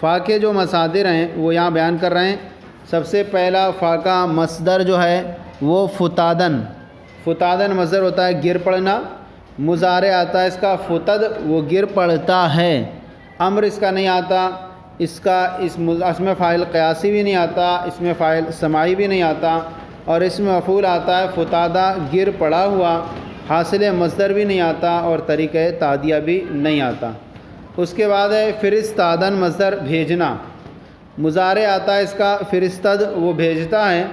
فا کے جو مصادر ہیں وہ یہاں بیان کر رہے ہیں۔ سب سے پہلا فا کا مصدر جو ہے وہ فتادن، فتادن مصدر ہوتا ہے گر پڑنا، مضارع آتا ہے اس کا فتد، وہ گر پڑتا ہے، امر اس کا نہیں آتا، اس میں فاعل قیاسی بھی نہیں آتا، اس میں فاعل سماعی بھی نہیں آتا، اور اس میں مفعول آتا ہے فتادہ گر پڑا ہوا، حاصل مصدر بھی نہیں آتا اور طریقہ تعدیہ بھی نہیں آتا۔ اس کے بعد ہے فرستادن مصدر بھیجنا، مضارع آتا ہے اس کا فرستد، وہ بھیجتا ہے،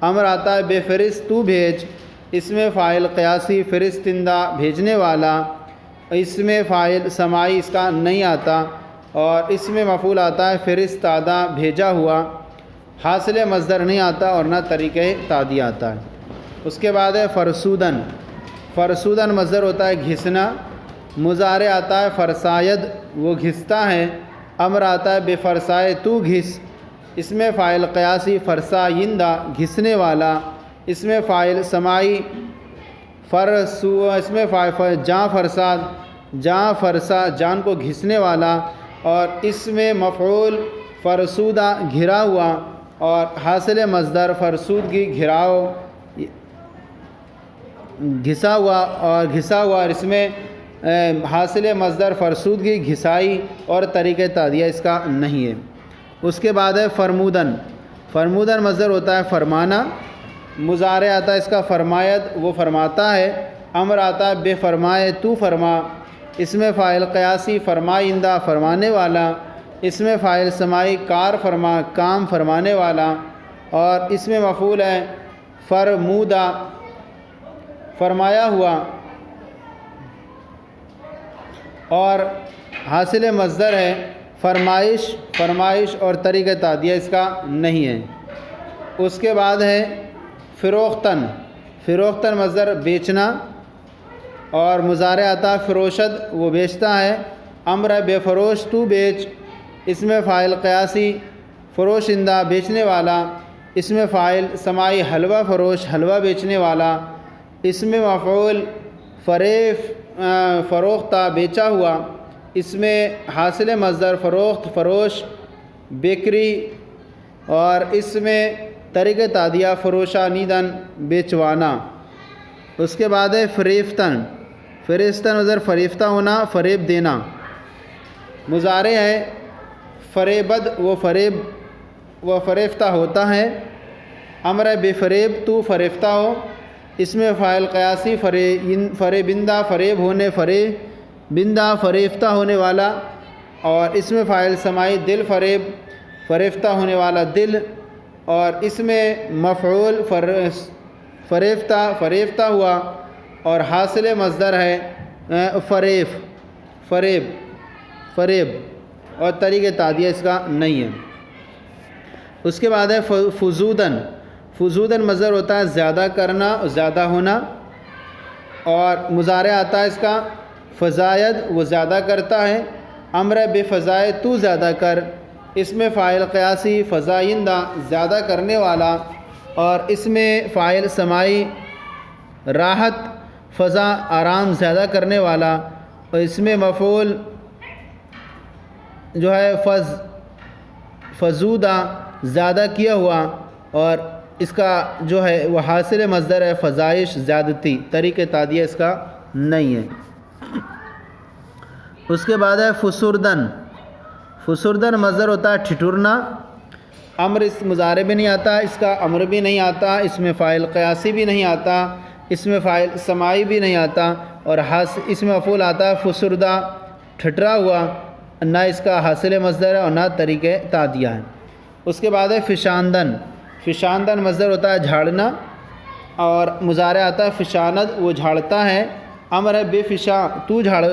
امر آتا ہے بے فرست تو بھیج، اس میں فاعل قیاسی فرستندہ بھیجنے والا، اس میں فاعل سماعی اس کا نہیں آتا، اور اس میں مفعول آتا ہے فرستادہ بھیجا ہوا، حاصل مصدر نہیں آتا اور نہ طریقہ تعدیہ آتا ہے۔ اس کے بعد ہے فرسودن، فرسودن مصدر ہوتا ہے گھسنا، مضارع آتا ہے فرساید، وہ گھستا ہے، امر آتا ہے بے فرسائے تو گھس، اس میں فاعل قیاسی فرسائندہ گھسنے والا، اس میں فاعل سماعی اس میں جاں فرساد، جاں فرسا جان کو گھسنے والا، اور اس میں مفعول فرسودہ گھرا ہوا، اور حاصل مصدر فرسودگی گھراؤ گھسا ہوا، اور اس میں حاصل مصدر فرسودگی گھسائی اور طریقہ تعدیہ اس کا نہیں ہے۔ اس کے بعد ہے فرمودن، فرمودن مصدر ہوتا ہے فرمانا، مضارع آتا ہے اس کا فرماید، وہ فرماتا ہے، امر آتا ہے بے فرمائے تو فرما، اس میں فاعل قیاسی فرمائندہ فرمانے والا، اس میں فاعل سماعی کار فرما کام فرمانے والا، اور اس میں مفعول ہے فرمودہ فرمایا ہوا، اور حاصل مصدر ہے فرمائش، فرمائش اور طریقہ تعدیہ اس کا نہیں ہے۔ اس کے بعد ہے فروختن، فروختن مصدر بیچنا، اور مضارع آتا فروشد، وہ بیچتا ہے، امر بے فروش تو بیچ، اس میں فاعل قیاسی فروشندہ بیچنے والا، اس میں فاعل سماعی حلوہ فروش حلوہ بیچنے والا، اس میں مفعول فروختہ بیچا ہوا، اس میں حاصل مصدر فروخت فروش بیکری، اور اس میں طریقہ تعدیہ فروشہ نیدن بیچوانا۔ اس کے بعد ہے فریفتن، فریفتن مصدر فریفتہ ہونا فریب دینا، مضارع ہے فریبد، وہ فریفتہ ہوتا ہے، امر بے فریب تو فریفتہ ہو، اس میں فاعل قیاسی فریبندہ فریب ہونے فریبندہ فریفتہ ہونے والا، اور اس میں فاعل سماعی دل فریب فریفتہ ہونے والا دل، اور اس میں مفعول فریفتہ ہوا، اور حاصل مصدر ہے فریب اور طریقہ تعدیہ اس کا نہیں ہے۔ اس کے بعد ہے فزودن، فزودن مصدر ہوتا ہے زیادہ کرنا زیادہ ہونا، اور مضارع آتا ہے اس کا فزاید، وہ زیادہ کرتا ہے، امر بے فزائے تو زیادہ کر، اس میں فاعل قیاسی فزائندہ زیادہ کرنے والا، اور اس میں فاعل سماعی راحت فضا آرام زیادہ کرنے والا، اور اس میں مفعول جو ہے فزودہ زیادہ کیا ہوا، اور اس کا جو ہے وہ حاصل مصدر ہے فزائش زیادتی، طریقہ تعدیہ اس کا نہیں ہے۔ اس کے بعد ہے فسردن، فسردن مصدر ہوتا ہے ٹھٹرنا، امر اس مضارع بھی نہیں آتا، اس کا امر بھی نہیں آتا، اس میں فاعل قیاسی بھی نہیں آتا، اس میں فاعل سماعی بھی نہیں آتا، اور اس میں مفعول آتا ہے فسردہ ٹھٹرا ہوا، نہ اس کا حاصل مصدر ہے اور نہ طریقہ تعدیہ ہے۔ اس کے بعد ہے فشاندن، فشاندن مصدر ہوتا ہے جھاڑنا، اور مضارع آتا ہے فشاند، وہ جھاڑتا ہے، امر ہے بے فشاں تو جھاڑ،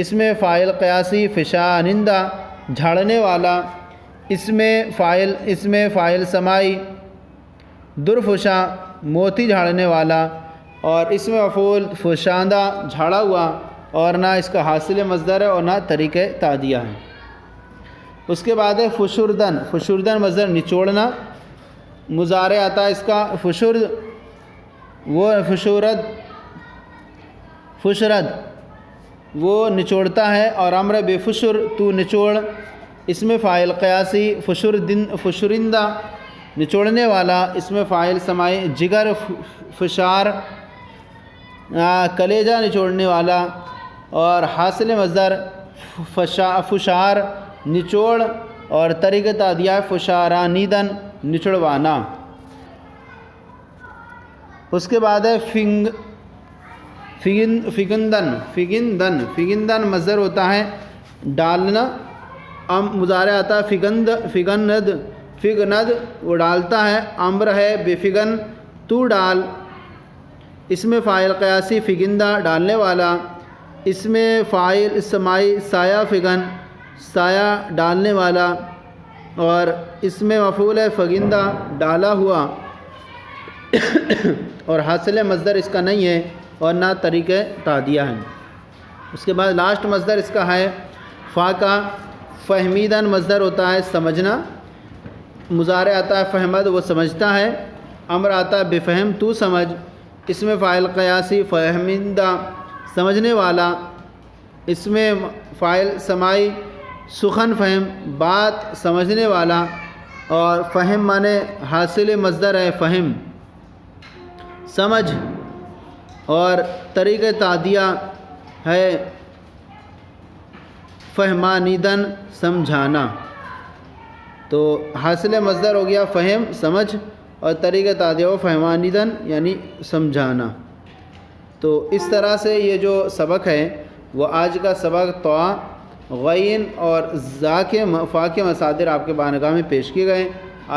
اس میں فاعل قیاسی فشانندہ جھاڑنے والا، اس میں فاعل سماعی درفشاں موتی جھاڑنے والا، اور اس میں مفعول فشاندہ جھاڑا ہوا، اور نہ اس کا حاصل مصدر ہے اور نہ طریقہ تعدیہ ہے۔ اس کے بعد ہے فشردن، فشردن مصدر نچوڑنا، مضارع آتا ہے اس کا فشرد، وہ فشرد وہ نچوڑتا ہے، اور امر بے فشر تو نچوڑ، اس میں فاعل قیاسی فشرندہ نچوڑنے والا، اس میں فاعل سماعی جگر فشار کلیجہ نچوڑنے والا، اور حاصل مصدر فشار نچوڑ، اور طریقہ تعدیہ فشارانیدن نچڑوانا۔ اس کے بعد ہے فگندن مصدر ہوتا ہے ڈالنا، مضارع آتا ہے فگند وہ ڈالتا ہے، امر ہے بفگن تو ڈال، اس میں فاعل قیاسی فگندہ ڈالنے والا، اس میں فاعل سماعی سایہ فگن سایہ ڈالنے والا، اور اس میں مفعول ہے فگندہ ڈالا ہوا، اور حاصل مصدر اس کا نہیں ہے اور نہ طریقہ تعدیہ ہے۔ اس کے بعد لاسٹ مصدر اس کا ہے فا کا، فہمیدن مصدر ہوتا ہے سمجھنا، مضارع آتا ہے فہمد وہ سمجھتا ہے، امر آتا ہے بفہم تو سمجھ، اس میں فاعل قیاسی فہمندہ سمجھنے والا، اس میں فاعل سماعی سخن فہم بات سمجھنے والا، اور فہم مانے حاصل مصدر ہے فہم سمجھ، اور طریقہ تعدیہ ہے فہمانیدن سمجھانا۔ تو حاصل مصدر ہو گیا فہم سمجھ، اور طریقہ تعدیہ ہو فہمانیدن یعنی سمجھانا۔ تو اس طرح سے یہ جو سبق ہے وہ آج کا سبق طا، غین اور ذا کے فا کے مصادر آپ کے بارگاہ میں پیش کیے گئے۔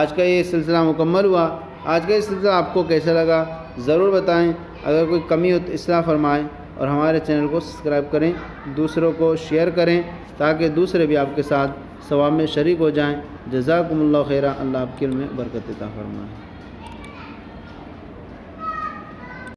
آج کا یہ سلسلہ مکمل ہوا۔ آج کا یہ سلسلہ آپ کو کیسا لگا ضرور بتائیں، اگر کوئی کمی ہو تو اصلاح فرمائیں، اور ہمارے چینل کو سبسکرائب کریں، دوسروں کو شیئر کریں تاکہ دوسرے بھی آپ کے ساتھ ثواب میں شریک ہو جائیں۔ جزاکم اللہ خیرہ، اللہ آپ کے علم میں برکت عطا فرمائے۔